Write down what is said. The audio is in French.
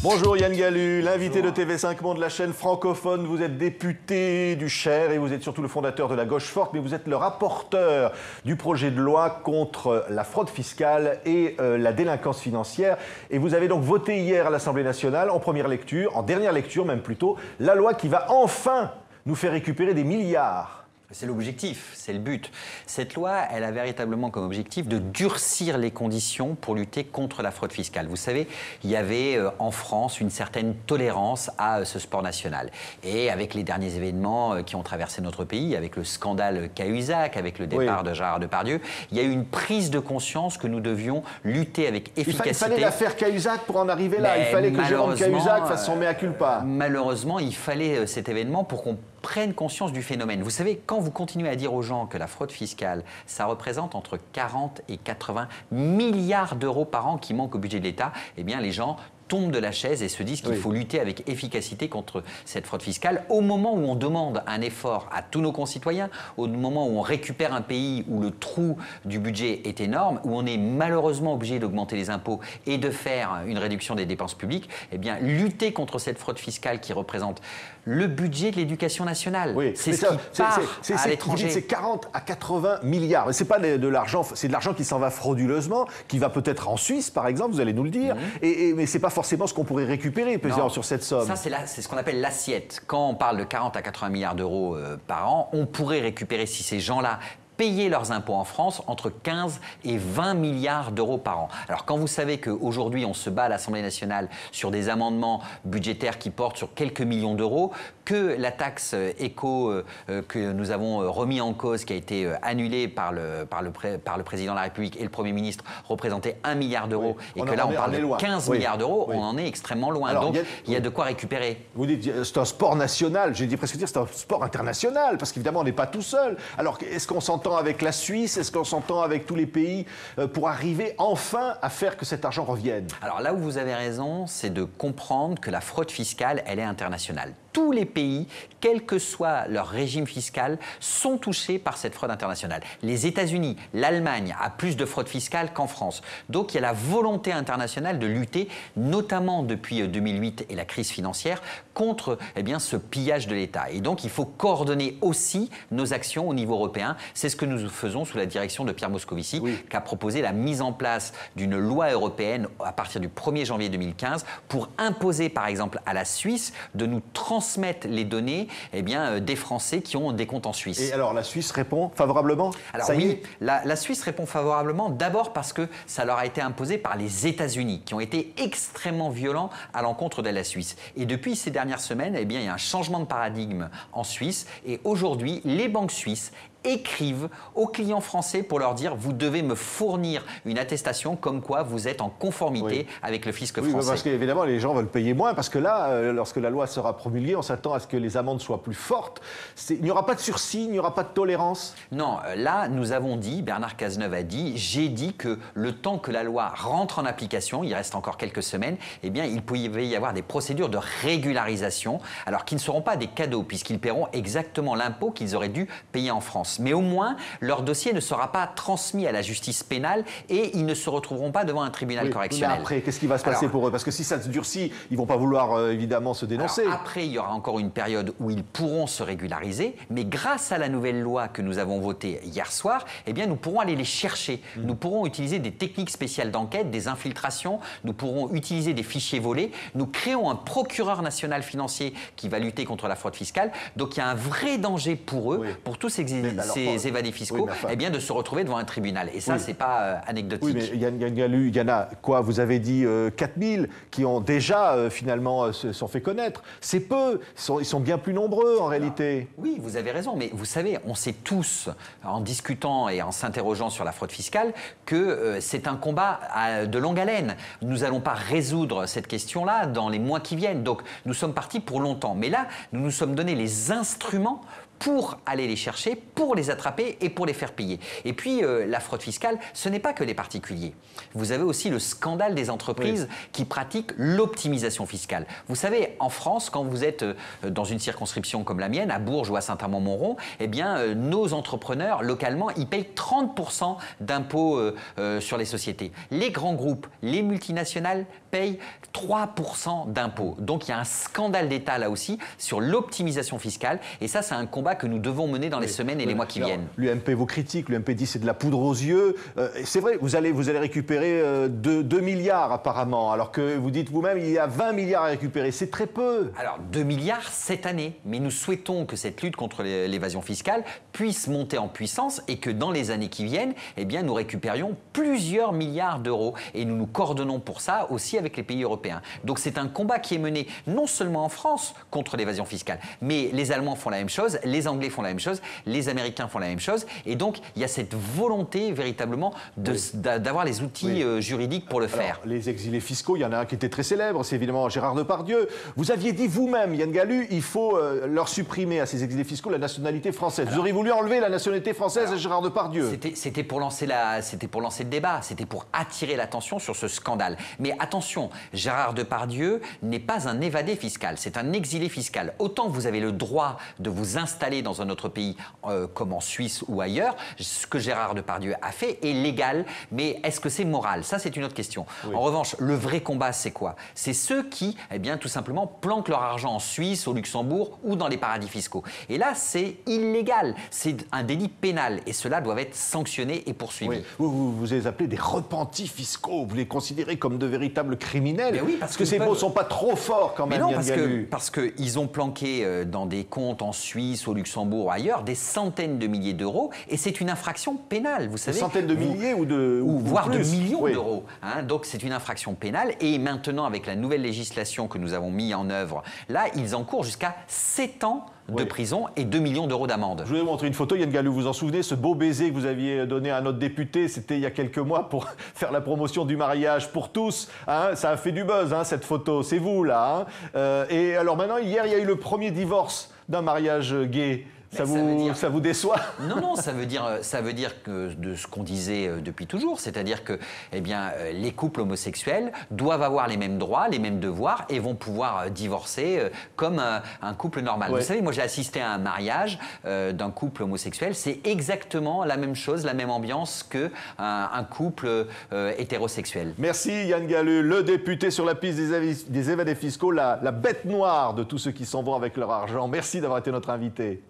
Bonjour Yann Gallu, l'invité de TV5 Monde, la chaîne francophone. Vous êtes député du Cher et vous êtes surtout le fondateur de la Gauche Forte, mais vous êtes le rapporteur du projet de loi contre la fraude fiscale et la délinquance financière. Et vous avez donc voté hier à l'Assemblée nationale, en première lecture, en dernière lecture même plutôt, la loi qui va enfin nous faire récupérer des milliards. C'est l'objectif, c'est le but. Cette loi, elle a véritablement comme objectif de durcir les conditions pour lutter contre la fraude fiscale. Vous savez, il y avait en France une certaine tolérance à ce sport national. Et avec les derniers événements qui ont traversé notre pays, avec le scandale Cahuzac, avec le départ de Gérard Depardieu, il y a eu une prise de conscience que nous devions lutter avec efficacité. Il fallait l'affaire Cahuzac pour en arriver là. Il fallait que Jérôme Cahuzac fasse son mea culpa. Malheureusement, il fallait cet événement pour qu'on prennent conscience du phénomène. Vous savez, quand vous continuez à dire aux gens que la fraude fiscale, ça représente entre 40 et 80 milliards d'euros par an qui manquent au budget de l'État, eh bien les gens tombent de la chaise et se disent qu'il faut lutter avec efficacité contre cette fraude fiscale. Au moment où on demande un effort à tous nos concitoyens, au moment où on récupère un pays où le trou du budget est énorme, où on est malheureusement obligé d'augmenter les impôts et de faire une réduction des dépenses publiques, eh bien lutter contre cette fraude fiscale qui représente le budget de l'éducation nationale. C'est ce qui part à l'étranger. C'est 40 à 80 milliards. C'est pas de l'argent, c'est de l'argent qui s'en va frauduleusement, qui va peut-être en Suisse, par exemple, vous allez nous le dire. Mais c'est pas forcément ce qu'on pourrait récupérer sur cette somme. Ça, c'est ce qu'on appelle l'assiette. Quand on parle de 40 à 80 milliards d'euros par an, on pourrait récupérer, si ces gens-là payer leurs impôts en France, entre 15 et 20 milliards d'euros par an. Alors quand vous savez qu'aujourd'hui on se bat à l'Assemblée nationale sur des amendements budgétaires qui portent sur quelques millions d'euros, que la taxe éco que nous avons remis en cause, qui a été annulée par le président de la République et le Premier ministre, représentait 1 milliard d'euros, et que là on parle de 15 milliards d'euros, on en est extrêmement loin. Alors, donc il y a de quoi récupérer. Vous dites c'est un sport national, j'ai dit presque dire c'est un sport international, parce qu'évidemment on n'est pas tout seul. Alors est-ce qu'on s'entend avec la Suisse? Est-ce qu'on s'entend avec tous les pays pour arriver enfin à faire que cet argent revienne? Alors là où vous avez raison, c'est de comprendre que la fraude fiscale, elle est internationale. Tous les pays, quel que soit leur régime fiscal, sont touchés par cette fraude internationale. Les États-Unis, l'Allemagne a plus de fraude fiscale qu'en France. Donc il y a la volonté internationale de lutter, notamment depuis 2008 et la crise financière, contre ce pillage de l'État. Et donc il faut coordonner aussi nos actions au niveau européen. C'est ce que nous faisons sous la direction de Pierre Moscovici, qui a proposé la mise en place d'une loi européenne à partir du 1er janvier 2015 pour imposer par exemple à la Suisse de nous transmettre les données des Français qui ont des comptes en Suisse. Et alors la Suisse répond favorablement? Alors oui, la Suisse répond favorablement d'abord parce que ça leur a été imposé par les États-Unis qui ont été extrêmement violents à l'encontre de la Suisse. Et depuis ces dernières semaines, il y a un changement de paradigme en Suisse et aujourd'hui, les banques suisses écrivent aux clients français pour leur dire vous devez me fournir une attestation comme quoi vous êtes en conformité avec le fisc français. Oui, parce qu'évidemment les gens veulent payer moins parce que là, lorsque la loi sera promulguée, on s'attend à ce que les amendes soient plus fortes. Il n'y aura pas de sursis, il n'y aura pas de tolérance? Non, là nous avons dit, Bernard Cazeneuve a dit, j'ai dit que le temps que la loi rentre en application, il reste encore quelques semaines, il pouvait y avoir des procédures de régularisation, alors qui ne seront pas des cadeaux puisqu'ils paieront exactement l'impôt qu'ils auraient dû payer en France. Mais au moins, leur dossier ne sera pas transmis à la justice pénale et ils ne se retrouveront pas devant un tribunal correctionnel. Mais après, qu'est-ce qui va se passer pour eux? Parce que si ça se durcit, ils ne vont pas vouloir évidemment se dénoncer. Alors, après, il y aura encore une période où ils pourront se régulariser, mais grâce à la nouvelle loi que nous avons votée hier soir, nous pourrons aller les chercher. Nous pourrons utiliser des techniques spéciales d'enquête, des infiltrations, nous pourrons utiliser des fichiers volés. Nous créons un procureur national financier qui va lutter contre la fraude fiscale. Donc il y a un vrai danger pour eux, pour tous ces évadés fiscaux, de se retrouver devant un tribunal. Et ça, c'est pas anecdotique. Oui, mais Yann Gallu, il y en a quoi? Vous avez dit 4000 qui ont déjà finalement se sont fait connaître. C'est peu. Ils sont bien plus nombreux en réalité. Oui, vous avez raison. Mais vous savez, on sait tous, en discutant et en s'interrogeant sur la fraude fiscale, que c'est un combat de longue haleine. Nous n'allons pas résoudre cette question-là dans les mois qui viennent. Donc, nous sommes partis pour longtemps. Mais là, nous nous sommes donné les instruments pour aller les chercher, pour les attraper et pour les faire payer. Et puis, la fraude fiscale, ce n'est pas que les particuliers. Vous avez aussi le scandale des entreprises qui pratiquent l'optimisation fiscale. Vous savez, en France, quand vous êtes dans une circonscription comme la mienne, à Bourges ou à Saint-Amand-Montrond, eh bien, nos entrepreneurs, localement, ils payent 30% d'impôts sur les sociétés. Les grands groupes, les multinationales payent 3% d'impôts. Donc, il y a un scandale d'État là aussi sur l'optimisation fiscale. Et ça, c'est un combat que nous devons mener dans les semaines et les mois qui viennent. L'UMP vous critique, l'UMP dit c'est de la poudre aux yeux. C'est vrai, vous allez récupérer 2 milliards apparemment, alors que vous dites vous-même il y a 20 milliards à récupérer. C'est très peu. Alors, 2 milliards cette année. Mais nous souhaitons que cette lutte contre l'évasion fiscale puisse monter en puissance et que dans les années qui viennent, eh bien, nous récupérions plusieurs milliards d'euros. Et nous nous coordonnons pour ça aussi avec les pays européens. Donc, c'est un combat qui est mené non seulement en France contre l'évasion fiscale, mais les Allemands font la même chose, les Anglais font la même chose, les Américains font la même chose. Et donc, il y a cette volonté véritablement d'avoir les outils juridiques pour le faire. Alors, les exilés fiscaux, il y en a un qui était très célèbre, c'est évidemment Gérard Depardieu. Vous aviez dit vous-même, Yann Gallu, il faut leur supprimer à ces exilés fiscaux la nationalité française. Vous auriez voulu enlever la nationalité française à Gérard Depardieu. C'était pour lancer le débat, c'était pour attirer l'attention sur ce scandale. Mais attention, Gérard Depardieu n'est pas un évadé fiscal, c'est un exilé fiscal. Autant vous avez le droit de vous installer dans un autre pays, comme en Suisse ou ailleurs, ce que Gérard Depardieu a fait est légal, mais est-ce que c'est moral? Ça, c'est une autre question. En revanche, le vrai combat, c'est quoi? C'est ceux qui, eh bien, tout simplement, planquent leur argent en Suisse, au Luxembourg ou dans les paradis fiscaux. Et là, c'est illégal, c'est un délit pénal, et ceux-là doivent être sanctionnés et poursuivis. Vous les appelez des repentis fiscaux, vous les considérez comme de véritables criminels. Mais oui, parce que ces mots ne sont pas trop forts quand même, non, Yann Gallu. parce qu'ils ont planqué dans des comptes en Suisse, au Luxembourg ou ailleurs des centaines de milliers d'euros, et c'est une infraction pénale, vous savez. Des centaines de milliers voire plus. de millions d'euros. Hein, donc c'est une infraction pénale, et maintenant avec la nouvelle législation que nous avons mis en œuvre, là ils encourent jusqu'à 7 ans de prison et 2 millions d'euros d'amende. Je vais vous montrer une photo, Yann Gallu, vous vous en souvenez, ce beau baiser que vous aviez donné à notre député, c'était il y a quelques mois pour faire la promotion du mariage pour tous. Hein, ça a fait du buzz, hein, cette photo, c'est vous là. Hein. Et alors maintenant, hier, il y a eu le premier divorce d'un mariage gay. Ça vous déçoit? Non, ça veut dire que de ce qu'on disait depuis toujours, c'est-à-dire que eh bien, les couples homosexuels doivent avoir les mêmes droits, les mêmes devoirs et vont pouvoir divorcer comme un couple normal. Vous savez, moi j'ai assisté à un mariage d'un couple homosexuel, c'est exactement la même chose, la même ambiance qu'un couple hétérosexuel. Merci Yann Gallu, le député sur la piste des évadés fiscaux, la bête noire de tous ceux qui s'en vont avec leur argent. Merci d'avoir été notre invité.